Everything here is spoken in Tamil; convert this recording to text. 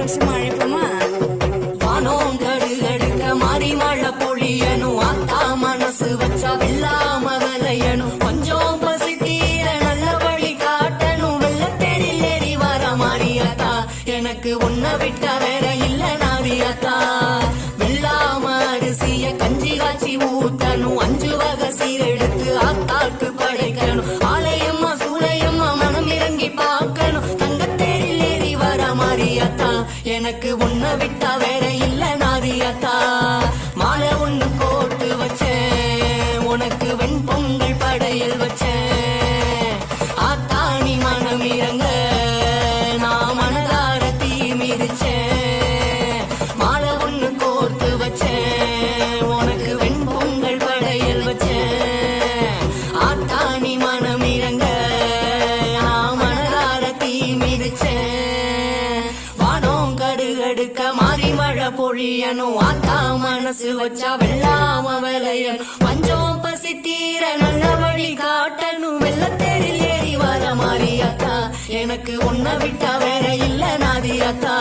வருஷம் அழைப்போமா? வானோம் கடுகடுக்க மாறி மழை பொழியனும் ஆத்தா மனசு வச்சா வெள்ளாம விளையணும் கொஞ்சம் பசி தீர நல்ல வழி காட்டணும் வெள்ளத்தேரில் ஏறி வர மாறியாத்தா எனக்கு உன்னை விட்டா வேற இல்ல நாரியாத்தா வெள்ளாம அரிசிய கஞ்சி காய்ச்சி ஊத்தணும் 5 வகை சீரெடுத்து ஆத்தாக்கு படைக்கணும் ஆலயம்மா சூளையம்மா மனம் இறங்கி பார்க்கணும் தங்கத்தேரில் ஏறி வர மாறியாத்தா எனக்கு உன்னை விட்டா வேற இல்ல நாரியாத்தா மாலை ஒண்ணு கோட்டு வச்சேன் உனக்கு வெண்பொங்கல் படையல் வச்சேன் ஆத்தாணி மனம் இறங்க நான் மனதார தீ மிதிச்சேன் மாலை ஒண்ணு கோர்த்து வச்சேன் உனக்கு வெண்பொங்கல் படையல் வச்சேன் ஆத்தாணி மனம் இறங்க நான் மனதார தீ மிதிச்சேன் வானோம் கடுகடுக்க மாறி மழை பொழியனும் ஆத்தா மனசு வச்சா வெள்ளாம விளையன் பஞ்சம் பசி தீர நல்ல வழி காட்டணும் வெள்ளத்தேரில் ஏறி வர மாறியாத்தா எனக்கு உன்னை விட்டா வேற இல்ல நாதியாத்தா